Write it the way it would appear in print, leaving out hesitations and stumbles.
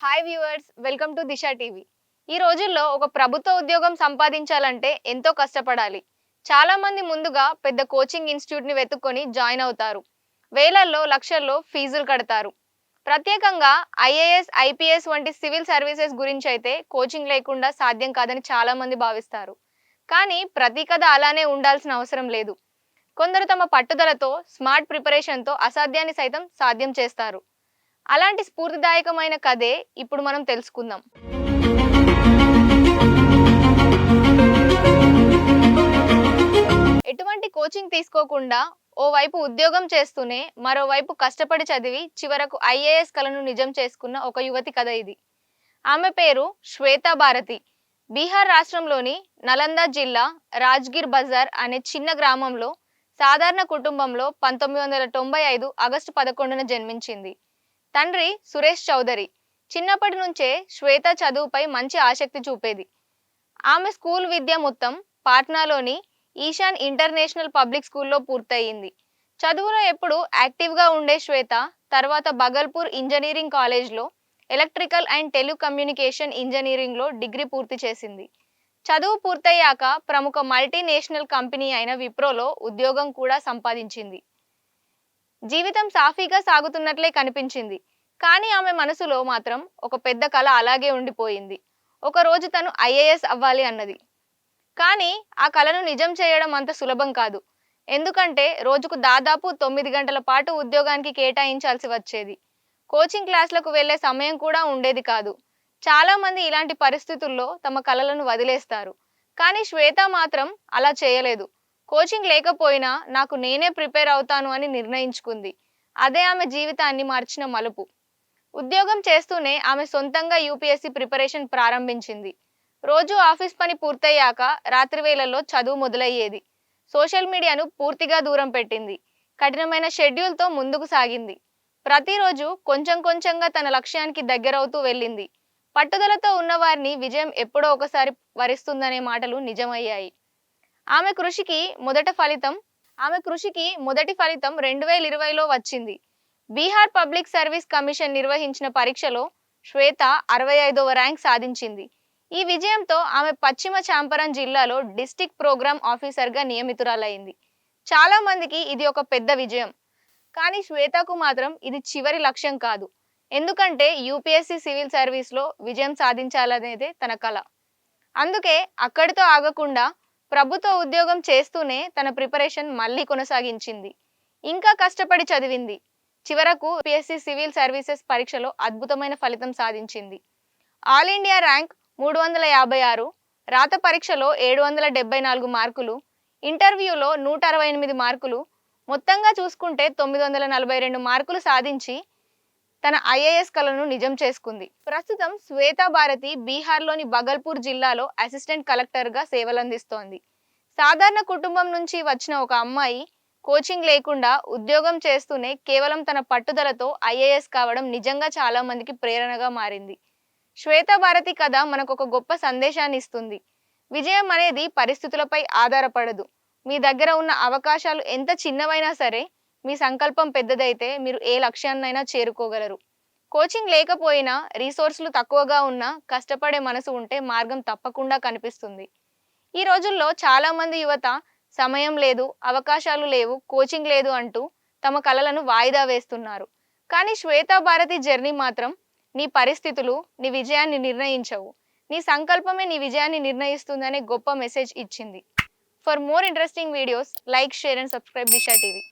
Hi viewers, welcome to Disha TV. ఈ రోజుల్లో ఒక ప్రభుత్వ ఉద్యోగం సంపాదించాలంటే ఎంతో కష్టపడాలి. చాలా మంది ముందుగా పెద్ద కోచింగ్ ఇన్స్టిట్యూట్ ని వెతుక్కొని జాయిన్ అవుతారు. వేలల్లో లక్షల్లో ఫీజులు కడతారు. ప్రత్యేకంగా ఐఏఎస్, ఐపీఎస్ వంటి సివిల్ సర్వీసెస్ గురించి అయితే కోచింగ్ లేకుండా సాధ్యం కాదని చాలా మంది భావిస్తారు. కానీ ప్రతి కథ అలానే ఉండాల్సిన అవసరం లేదు. కొందరు తమ పట్టుదలతో, స్మార్ట్ ప్రిపరేషన్తో అసాధ్యాన్ని సైతం సాధ్యం చేస్తారు. అలాంటి స్ఫూర్తిదాయకమైన కథే ఇప్పుడు మనం తెలుసుకుందాం. ఎటువంటి కోచింగ్ తీసుకోకుండా ఓవైపు ఉద్యోగం చేస్తూనే మరోవైపు కష్టపడి చదివి చివరకు ఐఏఎస్ కలను నిజం చేసుకున్న ఒక యువతి కథ ఇది. ఆమె పేరు శ్వేతా భారతి. బీహార్ రాష్ట్రంలోని నలంద జిల్లా రాజ్గిర్ బజార్ అనే చిన్న గ్రామంలో సాధారణ కుటుంబంలో 1995 ఆగస్టు 11న జన్మించింది. తండ్రి సురేష్ చౌదరి. చిన్నప్పటి నుంచే శ్వేత చదువుపై మంచి ఆసక్తి చూపేది. ఆమె స్కూల్ విద్య మొత్తం పాట్నాలోని ఈశాన్ ఇంటర్నేషనల్ పబ్లిక్ స్కూల్లో పూర్తయింది. చదువులో ఎప్పుడు యాక్టివ్గా ఉండే శ్వేత తర్వాత బగల్పూర్ ఇంజనీరింగ్ కాలేజ్లో ఎలక్ట్రికల్ అండ్ టెలికమ్యూనికేషన్ ఇంజనీరింగ్లో డిగ్రీ పూర్తి చేసింది. చదువు పూర్తయ్యాక ప్రముఖ మల్టీనేషనల్ కంపెనీ అయిన విప్రోలో ఉద్యోగం కూడా సంపాదించింది. జీవితం సాఫీగా సాగుతున్నట్లే కనిపించింది. కానీ ఆమె మనసులో మాత్రం ఒక పెద్ద కల అలాగే ఉండిపోయింది. ఒకరోజు తను ఐఏఎస్ అవ్వాలి అన్నది. కానీ ఆ కలను నిజం చేయడం అంత సులభం కాదు. ఎందుకంటే రోజుకు దాదాపు 9 గంటల పాటు ఉద్యోగానికి కేటాయించాల్సి వచ్చేది. కోచింగ్ క్లాసులకు వెళ్లే సమయం కూడా ఉండేది కాదు. చాలా మంది ఇలాంటి పరిస్థితుల్లో తమ కలలను వదిలేస్తారు. కానీ శ్వేత మాత్రం అలా చేయలేదు. కోచింగ్ లేకపోయినా నాకు నేనే ప్రిపేర్ అవుతాను అని నిర్ణయించుకుంది. అదే ఆమె జీవితాన్ని మార్చిన మలుపు. ఉద్యోగం చేస్తూనే ఆమె సొంతంగా యూపీఎస్సీ ప్రిపరేషన్ ప్రారంభించింది. రోజు ఆఫీస్ పని పూర్తయ్యాక రాత్రి వేళల్లో చదువు మొదలయ్యేది. సోషల్ మీడియాను పూర్తిగా దూరం పెట్టింది. కఠినమైన షెడ్యూల్తో ముందుకు సాగింది. ప్రతిరోజు కొంచెం కొంచెంగా తన లక్ష్యానికి దగ్గరవుతూ వెళ్ళింది. పట్టుదలతో ఉన్నవారిని విజయం ఎప్పుడో ఒకసారి వరిస్తుందనే మాటలు నిజమయ్యాయి. ఆమె కృషికి మొదటి ఫలితం 2020లో వచ్చింది. బీహార్ పబ్లిక్ సర్వీస్ కమిషన్ నిర్వహించిన పరీక్షలో శ్వేత 65వ ర్యాంక్ సాధించింది. ఈ విజయంతో ఆమె పశ్చిమ చాంపరన్ జిల్లాలో డిస్ట్రిక్ట్ ప్రోగ్రామ్ ఆఫీసర్గా నియమితురాలైంది. చాలా మందికి ఇది ఒక పెద్ద విజయం. కానీ శ్వేతకు మాత్రం ఇది చివరి లక్ష్యం కాదు. ఎందుకంటే యూపీఎస్సీ సివిల్ సర్వీస్లో విజయం సాధించాలనేదే తన కల. అందుకే అక్కడితో ఆగకుండా ప్రభుత్వ ఉద్యోగం చేస్తూనే తన ప్రిపరేషన్ మళ్ళీ కొనసాగించింది. ఇంకా కష్టపడి చదివింది. చివరకు యూపీఎస్సీ సివిల్ సర్వీసెస్ పరీక్షలో అద్భుతమైన ఫలితం సాధించింది. ఆల్ ఇండియా ర్యాంక్ 356, రాత పరీక్షలో 774 మార్కులు, ఇంటర్వ్యూలో 168 మార్కులు, మొత్తంగా చూసుకుంటే 942 మార్కులు సాధించి తన ఐఏఎస్ కలను నిజం చేసుకుంది. ప్రస్తుతం శ్వేతా భారతి బీహార్లోని బగల్పూర్ జిల్లాలో అసిస్టెంట్ కలెక్టర్గా సేవలందిస్తోంది. సాధారణ కుటుంబం నుంచి వచ్చిన ఒక అమ్మాయి కోచింగ్ లేకుండా ఉద్యోగం చేస్తూనే కేవలం తన పట్టుదలతో ఐఏఎస్ కావడం నిజంగా చాలా మందికి ప్రేరణగా మారింది. శ్వేతా భారతి కథ మనకు ఒక గొప్ప సందేశాన్ని ఇస్తుంది. విజయం అనేది పరిస్థితులపై ఆధారపడదు. మీ దగ్గర ఉన్న అవకాశాలు ఎంత చిన్నవైనా సరే, మీ సంకల్పం పెద్దదైతే మీరు ఏ లక్ష్యాన్నైనా చేరుకోగలరు. కోచింగ్ లేకపోయినా, రీసోర్సులు తక్కువగా ఉన్నా, కష్టపడే మనసు ఉంటే మార్గం తప్పకుండా కనిపిస్తుంది. ఈ రోజుల్లో చాలా మంది యువత సమయం లేదు, అవకాశాలు లేవు, కోచింగ్ లేదు అంటూ తమ కలలను వాయిదా వేస్తున్నారు. కానీ శ్వేతా భారతి జర్నీ మాత్రం నీ పరిస్థితులు నీ విజయాన్ని నిర్ణయించవు. నీ సంకల్పమే నీ విజయాన్ని నిర్ణయిస్తుందనే గొప్ప మెసేజ్ ఇచ్చింది. For more interesting videos, like, share and subscribe Disha TV.